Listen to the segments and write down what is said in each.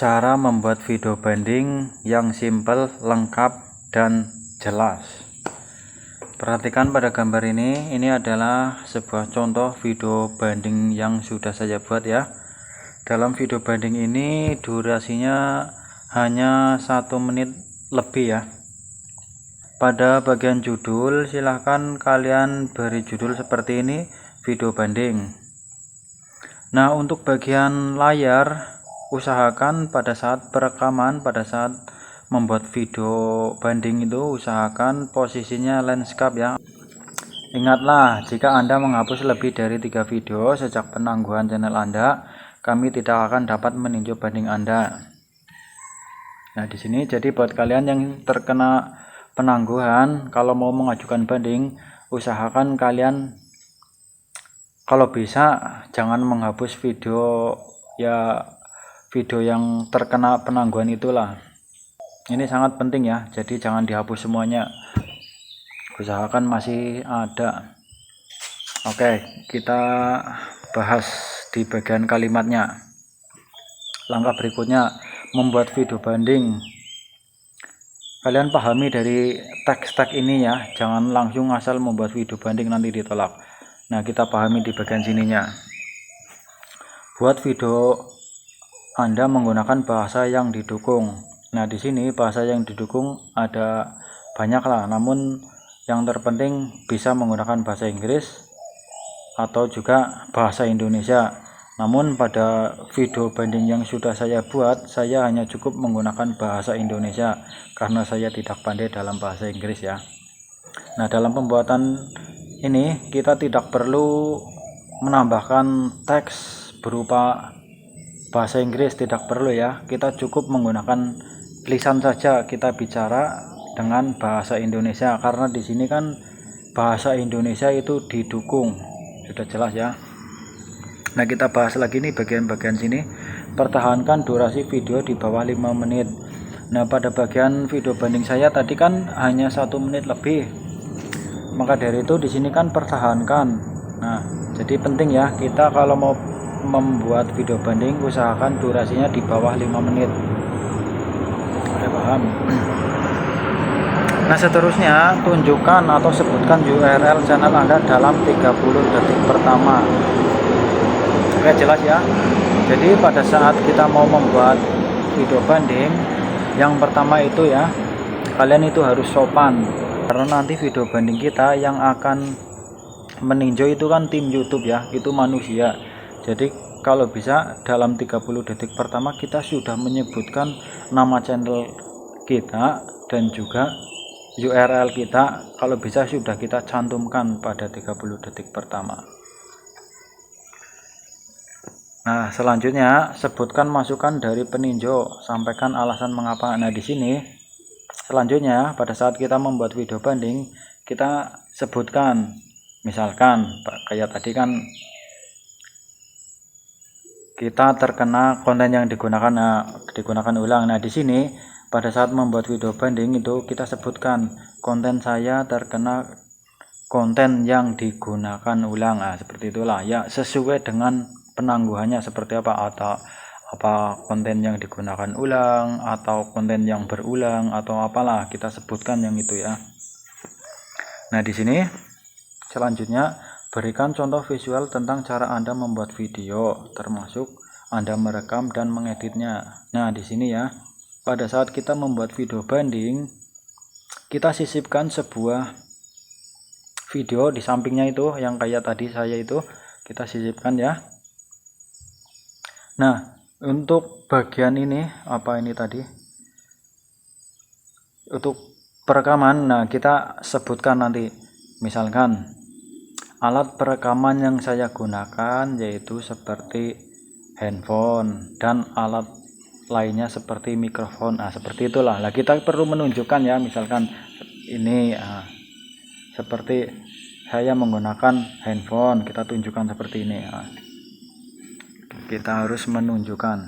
Cara membuat video banding yang simple, lengkap, dan jelas. Perhatikan pada gambar ini adalah sebuah contoh video banding yang sudah saya buat ya. Dalam video banding ini durasinya hanya 1 menit lebih ya. Pada bagian judul silahkan kalian beri judul seperti ini, video banding. Nah, untuk bagian layar usahakan pada saat perekaman, pada saat membuat video banding itu usahakan posisinya landscape ya. Ingatlah, jika Anda menghapus lebih dari 3 video sejak penangguhan channel Anda, kami tidak akan dapat meninjau banding Anda. Nah, di sini jadi buat kalian yang terkena penangguhan, kalau mau mengajukan banding, usahakan kalian kalau bisa jangan menghapus video ya, video yang terkena penangguhan itulah. Ini sangat penting ya, jadi jangan dihapus semuanya, usahakan masih ada. Oke, kita bahas di bagian kalimatnya. Langkah berikutnya membuat video banding. Kalian pahami dari teks-teks ini ya, jangan langsung asal membuat video banding nanti ditolak. Nah, kita pahami di bagian sininya. Buat video Anda menggunakan bahasa yang didukung. Nah, di sini bahasa yang didukung ada banyak lah, namun yang terpenting bisa menggunakan bahasa Inggris atau juga bahasa Indonesia. Namun pada video banding yang sudah saya buat, saya hanya cukup menggunakan bahasa Indonesia karena saya tidak pandai dalam bahasa Inggris ya. Nah, dalam pembuatan ini kita tidak perlu menambahkan teks berupa bahasa Inggris, tidak perlu ya. Kita cukup menggunakan lisan saja, kita bicara dengan bahasa Indonesia karena di sini kan bahasa Indonesia itu didukung. Sudah jelas ya. Nah, kita bahas lagi nih bagian-bagian sini. Pertahankan durasi video di bawah 5 menit. Nah, pada bagian video banding saya tadi kan hanya 1 menit lebih. Maka dari itu di sini kan pertahankan. Nah, jadi penting ya, kita kalau mau membuat video banding usahakan durasinya di bawah 5 menit. Ada paham? Nah, seterusnya tunjukkan atau sebutkan URL channel Anda dalam 30 detik pertama. Oke, jelas ya. Jadi pada saat kita mau membuat video banding, yang pertama itu ya, kalian itu harus sopan karena nanti video banding kita yang akan meninjau itu kan tim YouTube ya, itu manusia. Jadi kalau bisa dalam 30 detik pertama kita sudah menyebutkan nama channel kita dan juga URL kita, kalau bisa sudah kita cantumkan pada 30 detik pertama. Nah, selanjutnya sebutkan masukan dari peninjau, sampaikan alasan mengapa. Nah, di sini selanjutnya pada saat kita membuat video banding kita sebutkan, misalkan kayak tadi kan kita terkena konten yang digunakan ulang. Nah, di sini pada saat membuat video banding itu kita sebutkan konten saya terkena konten yang digunakan ulang. Nah, seperti itulah ya, sesuai dengan penangguhannya seperti apa, atau apa konten yang digunakan ulang atau konten yang berulang atau apalah, kita sebutkan yang itu ya. Nah, di sini selanjutnya berikan contoh visual tentang cara Anda membuat video, termasuk Anda merekam dan mengeditnya. Nah, di sini ya, pada saat kita membuat video banding, kita sisipkan sebuah video di sampingnya itu, yang kayak tadi saya itu, kita sisipkan ya. Nah, untuk bagian ini, apa ini tadi? Untuk perekaman, nah kita sebutkan nanti, misalkan alat perekaman yang saya gunakan yaitu seperti handphone dan alat lainnya seperti mikrofon. Nah, seperti itulah. Nah, kita perlu menunjukkan ya, misalkan ini seperti saya menggunakan handphone, kita tunjukkan seperti ini. Nah, kita harus menunjukkan.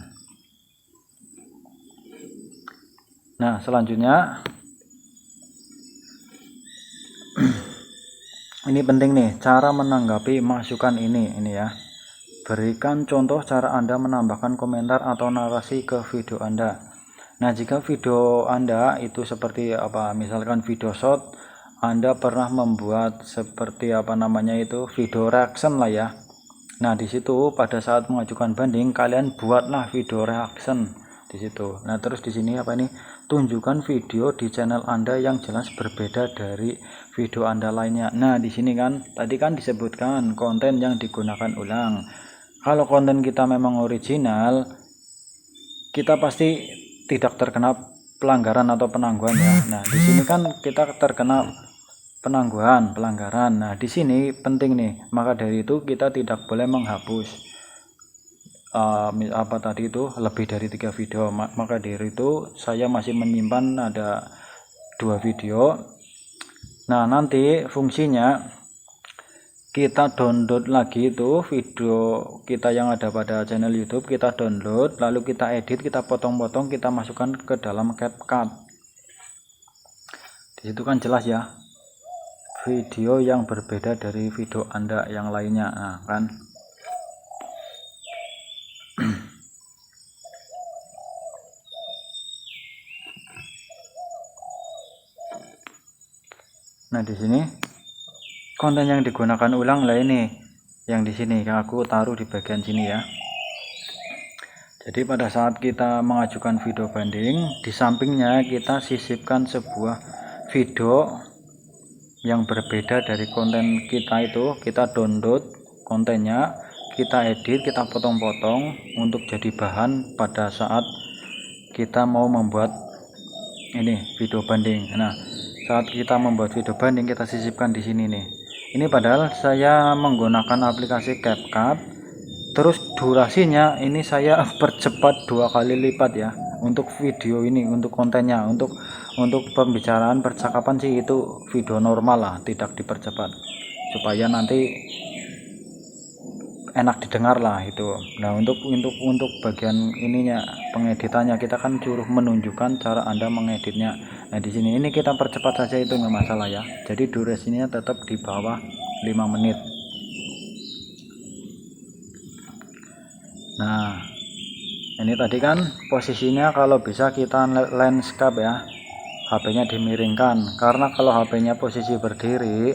Nah, selanjutnya ini penting nih, cara menanggapi masukan ini ya. Berikan contoh cara Anda menambahkan komentar atau narasi ke video Anda. Nah, jika video Anda itu seperti apa, misalkan video short, Anda pernah membuat seperti apa namanya itu, video reaction lah ya. Nah, di situ pada saat mengajukan banding kalian buatlah video reaction di situ. Nah, terus di sini apa ini? Tunjukkan video di channel Anda yang jelas berbeda dari video Anda lainnya. Nah, di sini kan tadi kan disebutkan konten yang digunakan ulang. Kalau konten kita memang original, kita pasti tidak terkena pelanggaran atau penangguhan ya. Nah, di sini kan kita terkena pelanggaran. Nah, di sini penting nih. Maka dari itu kita tidak boleh menghapus apa tadi itu lebih dari 3 video. Maka dari itu saya masih menyimpan ada 2 video. Nah, nanti fungsinya kita download lagi itu video kita yang ada pada channel YouTube, kita download, lalu kita edit, kita potong-potong, kita masukkan ke dalam CapCut. Di situ kan jelas ya, video yang berbeda dari video Anda yang lainnya. Nah, kan. Nah, di sini konten yang digunakan ulang lah ini, yang di sini yang aku taruh di bagian sini ya. Jadi pada saat kita mengajukan video banding, di sampingnya kita sisipkan sebuah video yang berbeda dari konten kita itu. Kita download kontennya, kita edit, kita potong-potong untuk jadi bahan pada saat kita mau membuat ini video banding. Nah, saat kita membuat video banding kita sisipkan di sini nih. Ini padahal saya menggunakan aplikasi CapCut, terus durasinya ini saya percepat 2 kali lipat ya untuk video ini, untuk kontennya, untuk pembicaraan percakapan sih itu video normal lah, tidak dipercepat supaya nanti enak didengar lah itu. Nah, untuk bagian ininya, pengeditannya, kita kan suruh menunjukkan cara Anda mengeditnya. Nah, di sini ini kita percepat saja, itu nggak masalah ya. Jadi durasinya tetap di bawah 5 menit. Nah, ini tadi kan posisinya kalau bisa kita landscape ya, HP-nya dimiringkan, karena kalau HP-nya posisi berdiri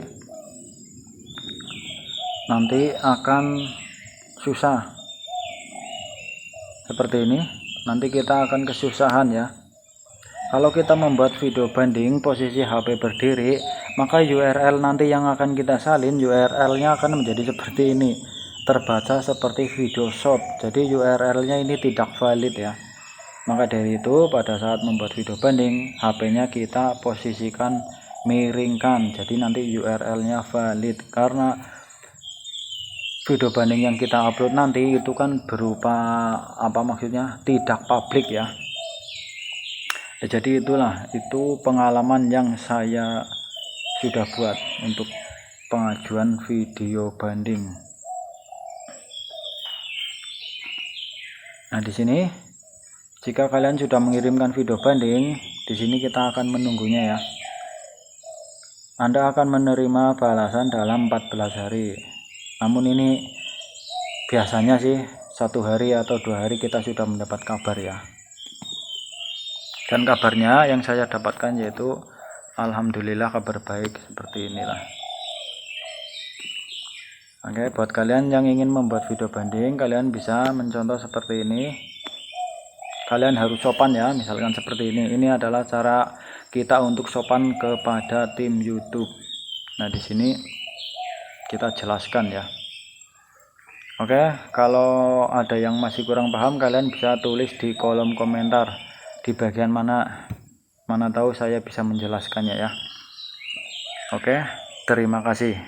nanti akan susah seperti ini, nanti kita akan kesusahan ya. Kalau kita membuat video banding posisi HP berdiri, maka URL nanti yang akan kita salin, URL-nya akan menjadi seperti ini, terbaca seperti video short. Jadi URL-nya ini tidak valid ya. Maka dari itu pada saat membuat video banding, HP-nya kita posisikan miringkan, jadi nanti URL-nya valid. Karena video banding yang kita upload nanti itu kan berupa apa, maksudnya tidak publik ya. Jadi itulah, itu pengalaman yang saya sudah buat untuk pengajuan video banding. Nah, di sini jika kalian sudah mengirimkan video banding, di sini kita akan menunggunya ya. Anda akan menerima balasan dalam 14 hari. Namun ini biasanya sih 1 hari atau 2 hari kita sudah mendapat kabar ya. Dan kabarnya yang saya dapatkan yaitu alhamdulillah kabar baik seperti inilah. Oke, buat kalian yang ingin membuat video banding, kalian bisa mencontoh seperti ini. Kalian harus sopan ya, misalkan seperti ini. Ini adalah cara kita untuk sopan kepada tim YouTube. Nah, di sini kita jelaskan ya. Oke, kalau ada yang masih kurang paham, kalian bisa tulis di kolom komentar di bagian mana tahu saya bisa menjelaskannya ya. Oke, terima kasih.